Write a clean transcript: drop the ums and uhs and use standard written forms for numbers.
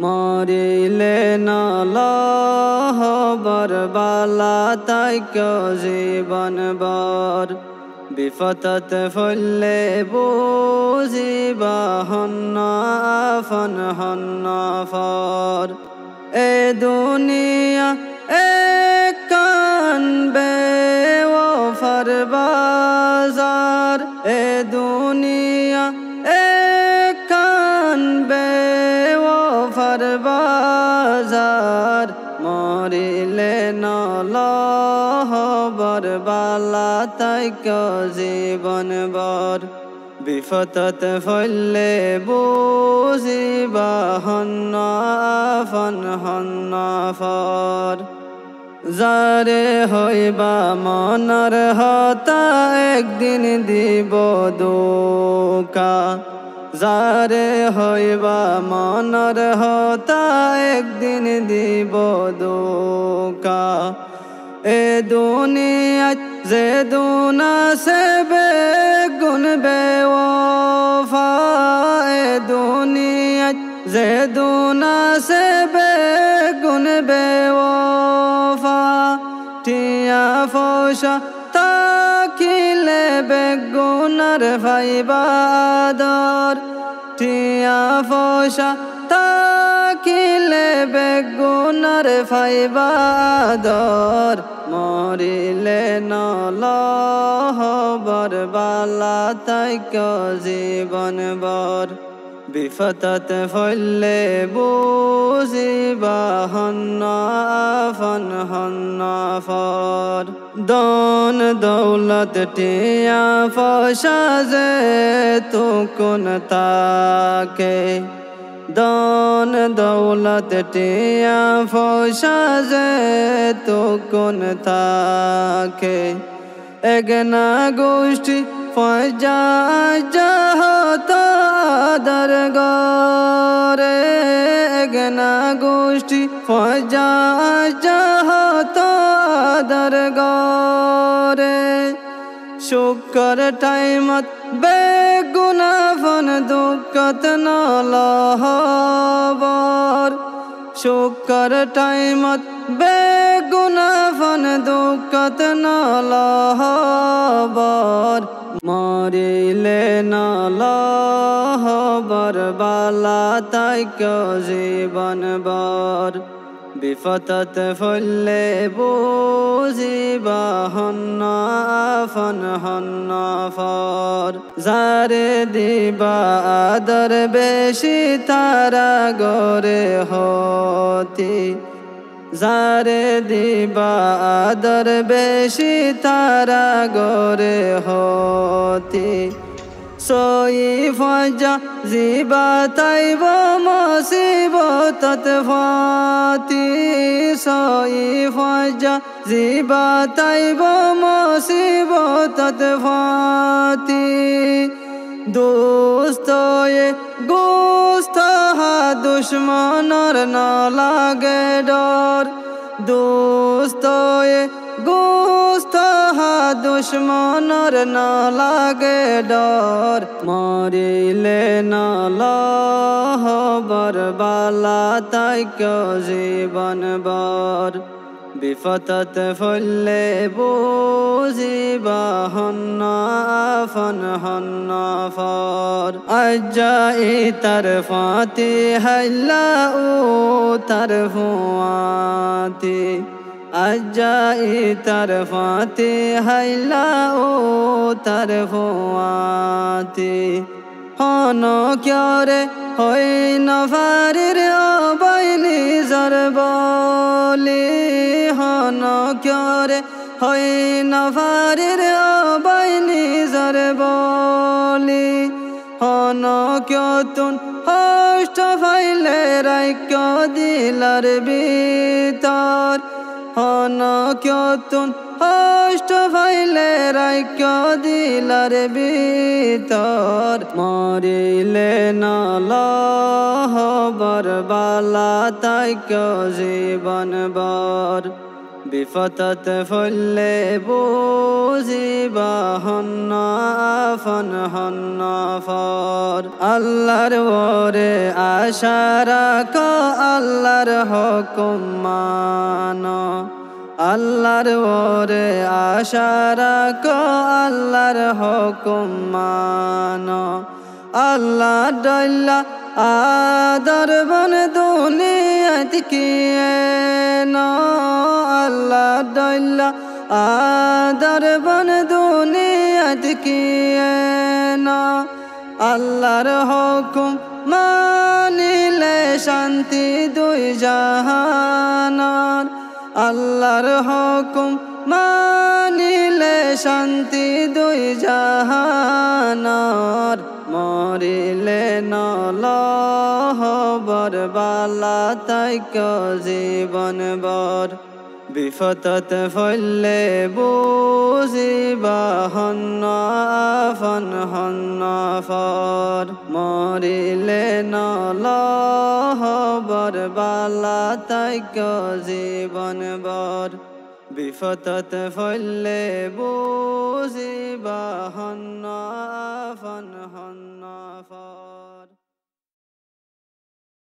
মরিলে নলহবর বালা তাইক জীবন বর বিপতত ফুললে বুঝিবা হন্ন আফন হন্ন for a দুনিয়া একান বেওফার বাজার এ দুনিয়া একান বেওফার বাজার মরিলে নলহবর বালা তাইক জীবন বর বিপতত ফুললে বুঝিবা হন্ন আফন হন্ন ফর যারে হইবা মনর হতা একদিন দিব দুকা যারে হইবা মনর হতা একদিন দিব দুকা এ দুনিয়া যে দুনা সে বেগুন বেওফা এ দুনিয়া যে দুনা সে বেগুন বেওফা টিয়া ফোসা তাকিলে বেগুনার ভাইবাদর টিয়া ফোসা তাকিলে বেগুনার ভাইবাদর মরিলে নলহবর বালা তাইক জীবন বর বিপতত ফুললে বুঝিবা হন্ন আফন হন্ন ফর দন দৌলত টিয়া ফসা যে তু কোন তাকে দন দৌলত টিয়া ফসা যে তু কোন তাকে এগনা গোষ্ঠী ফজা যাহত দরগরে এগনা গোষ্ঠী ফজা যাহত দরগরে শুকর টাইমত বেগুনা ফন দুঃখত নলহবর শুকর টাইমত বেগুনা ফন দুঃখত নলহবর মরিলে নলহবর বালা তাইক জীবন বর বিপতত ফুললে বুঝিবা হন্ন আফন হন্ন ফর যারে দিবা আদর বেশি তারা গরে হতি যারে দিবা আদর বেশি তারা গরে হতি সই ফজা জিবা তাইব মুসিবতত ফাতি সই ফজা জিবা তাইব মুসিবতত ফাতি দোস্তয়ে গোস্ত হা দুশ্মনর না লাগে ডর দোস্তয়ে গোস্ত হা দুশ্মনর না লাগে ডর মরিলে নলহবর বালা তাইক জীবন বর বিপতত ফুললে বুঝিবা হন্ন আফন হন্ন ফর আজ্জাই তরফাতি হল্লা ও তরফাতি আজ্জাই তরফাতি হল্লা ও তরফাতি হন ক্যরে হই নফারির অবাইলি জরবলি হন ক্যরে হই নফারির অবাইলি জরবলি হন ক্যতুন হষ্ট ফাইলে রাইক্য দিলার ভিতর হন ক্যতুন হষ্ট ফাইলে রাইক্য দিলার ভিতর মরিলে নলহবর বালা তাইক জীবন বর বিপদত ফুললে বুঝিবা হন্ন আফন হন্ন ফর আল্লাহর ওরে আশা রাখ আল্লাহর হুকুম মানো আল্লাহর ওরে আশা রাখ আল্লাহর হুকুম মানো আল্লাহ ডাল্লা আদর বন দুনিয়াত কিয়ে না আল্লাহ ডাল্লা আদর বন দুনিয়াত কিয়ে না আল্লাহর হুকুম মানিলে শান্তি দুই জাহানার আল্লাহর হুকুম মানিলে শান্তি দুই জাহানার মরিলে নলহবর বালা তাইক জীবন বর বিপদত ফুললে বুঝিবা হন্ন আফন হন্ন ফর মরিলে নলহবর বালা তাইক জীবন বর বিপদত ফুললে বুঝিবা হন্ন আফন হন্ন ফর।